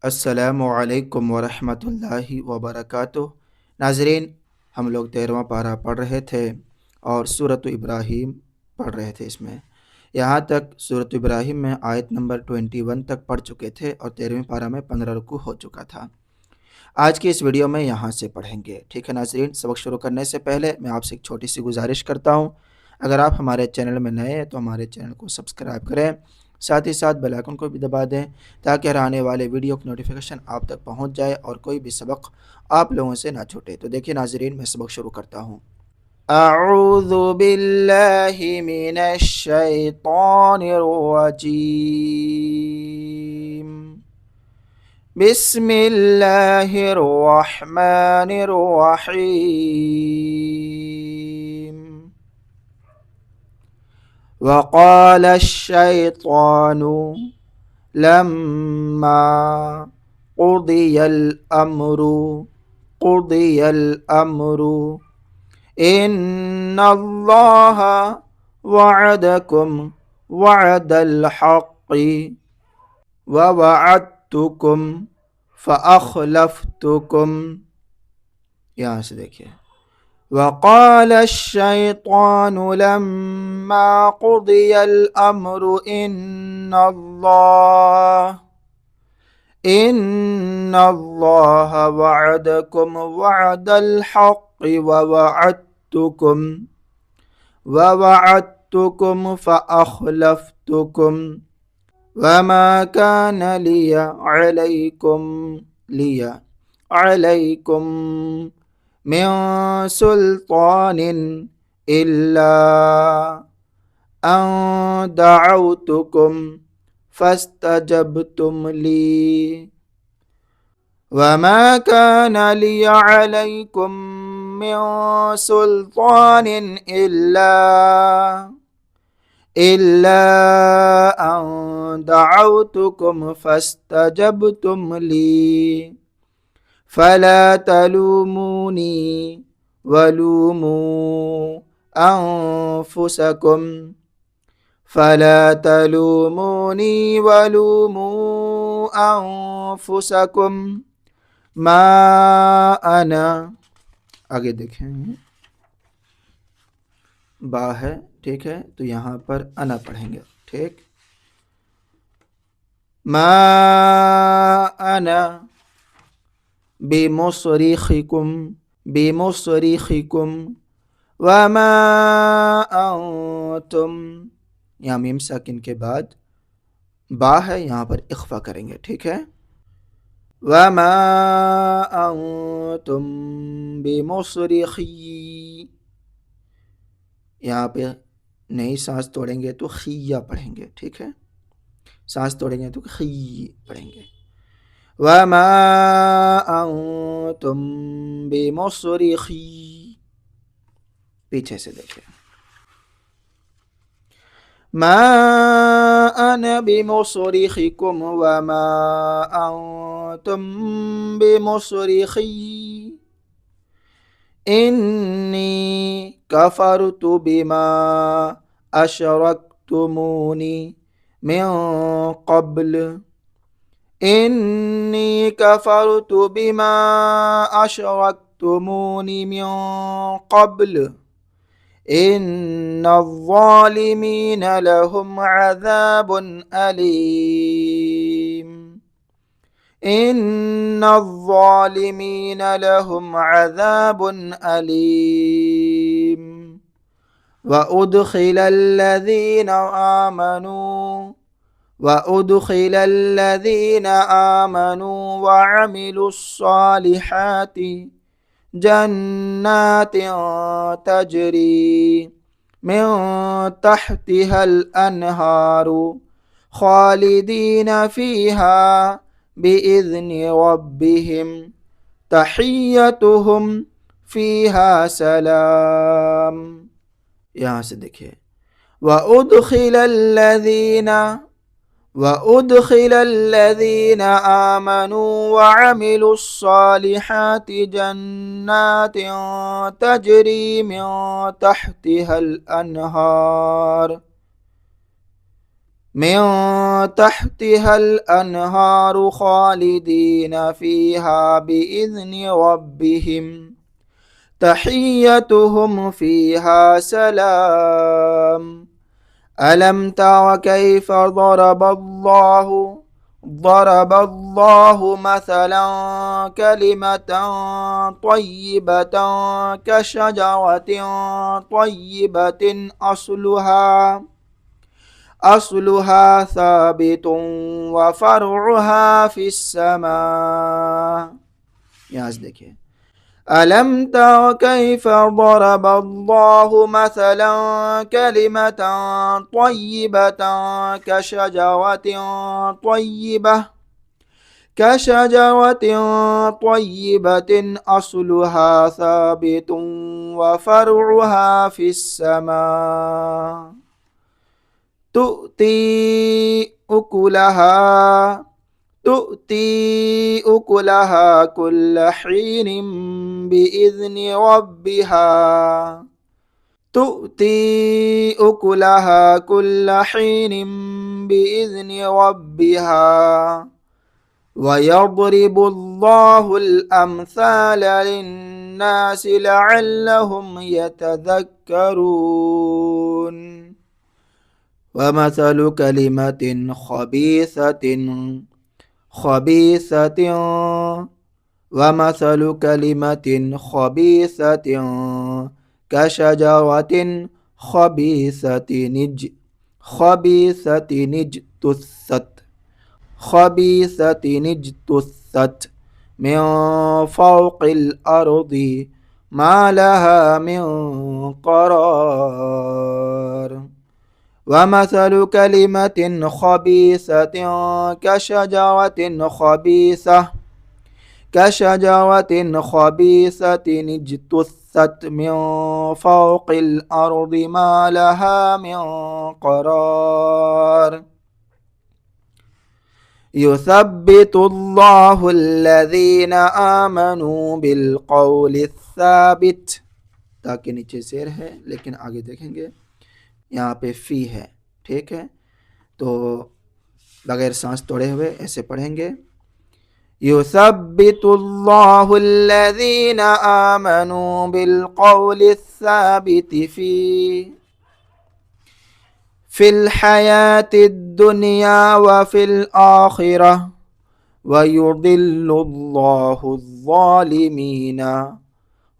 अस्सलामुअलैकुम वरहमतुल्लाहि वबरकातुह। नाज़रीन, हम लोग 13वां पारा पढ़ रहे थे और सूरत इब्राहीम पढ़ रहे थे। इसमें यहाँ तक सूरत इब्राहीम में आयत नंबर 21 तक पढ़ चुके थे और 13वें पारा में 15 रुकू हो चुका था। आज की इस वीडियो में यहाँ से पढ़ेंगे। ठीक है नाज़रीन, सबक शुरू करने से पहले मैं आपसे एक छोटी सी गुजारिश करता हूँ। अगर आप हमारे चैनल में नए हैं तो हमारे चैनल को सब्सक्राइब करें, साथ ही साथ बेल आइकन को भी दबा दें ताकि हर आने वाले वीडियो की नोटिफिकेशन आप तक पहुंच जाए और कोई भी सबक आप लोगों से ना छूटे। तो देखिए नाज़रीन, मैं सबक शुरू करता हूँ। अऊज़ु बिल्लाहि मिनश शैतानिर रजीम। बिस्मिल्लाहिर रहमानिर रहीम। वक़ाल शैतानु लम्मा क़ुदियल अम्रु इन्नल्लाह वअदकुम वअदल हक़्क़ि व वअदतुकुम फ़अख़लफ़्तुकुम। यहाँ से देखिए, वक़ाल शैतानु लम्मा क़ुदियल अम्रु इन्नल्लाह वअदकुम वअदल हक़्क़ि ववअदतुकुम फ़अख़लफ़्तुकुम वमा कान लिया अलैकुम मिन सुल्तानिन इल्ला अन दअउतुकुम फस्तजबतुम ली वमा कान लिया अलैकुम मिन सुल्तानिन इल्ला अन दअउतुकुम फस्तजबतुम ली फला तलूमूनी वलूमू अनफुसकुम मा अना। आगे देखें, बा है, ठीक है, तो यहाँ पर अना पढ़ेंगे। ठीक, मा अना बिमुसरिखिकुम वमा अंतुम। यहाँ मीम साकिन के बाद बा है, यहाँ पर इख्फा करेंगे। ठीक है, वमा अंतुम बिमुसरिखी, यहाँ पे नहीं सांस तोड़ेंगे तो खिया पढ़ेंगे। ठीक है, सांस तोड़ेंगे तो खी पढ़ेंगे। वमा अंतुम बिमुसरिखी, पीछे से देखिए, मा अना बिमुसरिखिकुम वमा अंतुम बिमुसरिखी इन्नी कफरतु बिमा अशरक्तुमूनी मिन क़ब्ल इन्नी कफरतु बिमा अशरक्तुमूनी मिन क़ब्ल इन्नज़्ज़ालिमीन लहुम अज़ाबुन अलीम इन्नज़्ज़ालिमीन लहुम अज़ाबुन अलीम वअुदखिलल्लज़ीन आमनू वअमिलुस्सालिहाति जन्नातिन तजरी मिन तहतिहल अन्हारु खालिदीन फीहा बिइज़्नि रब्बिहिम तहिय्यतुहुम फीहा सलाम। यहाँ से देखिए, वअुदखिलल्लज़ीन आमनू वअमिलुस्सालिहाति जन्नातिन तजरी मिन तहतिहल अन्हार मिन तहतिहल अनहारु खालिदीन फीहा बिइज़्नि रब्बिहिम तहिय्यतुहुम फीहा सलाम अलम तरा कैफ ضرب الله مثلا كلمة طيبة كشجرة طيبة أصلها ثابت وفرعها في السماء. यहाँ से देखिए अलम तर कैफ ضرب الله مثلا كلمة طيبة كشجرة طيبة أصلها ثابت وفرعها في السماء تؤتي أكلها كل حين بإذن ربها ويضرب الله الأمثال للناس لعلهم يتذكرون. ومثل كلمة خبيثة كشجرة خبيثة اجتثت من فوق الأرض ما لها من قرار. ومثل كلمة خبيثة كشجرة خبيثة اجتثت من فوق الأرض ما لها من قرار. يثبت الله الذين آमنوا بالقول الثابत. ताकि नीचे शेर है लेकिन आगे देखेंगे यहाँ पे फी है, ठीक है, तो बगैर सांस तोड़े हुए ऐसे पढ़ेंगे युसब्बितुल्लाहु अल्लज़ीना आमनू बिलक़ौलि अस्साबिति फिल हयातिद दुनिया व फिल आखिरह व युदिल्लुल्लाहु ज़ालिमीना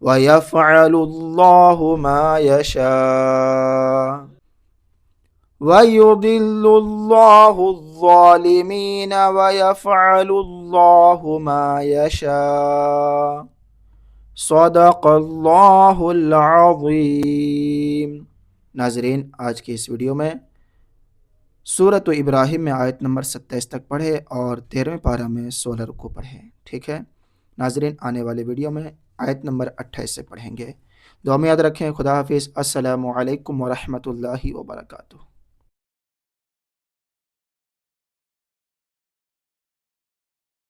व यफ़अलुल्लाहु मा यशा. ويضل الله الظالمين ويفعل الله ما يشاء. صدق الله العظीम. नाजरीन, आज की इस वीडियो में सूरत इब्राहिम में आयत नंबर 27 तक पढ़े और 13वें पारा में 16 रुकू पढ़े, ठीक है। नाजरीन, आने वाले वीडियो में आयत नंबर 28 से पढ़ेंगे। दुआ में याद रखें। खुदा हाफिज़। अस्सलामु अलैकुम व रहमतुल्लाहि व बरकातुहू।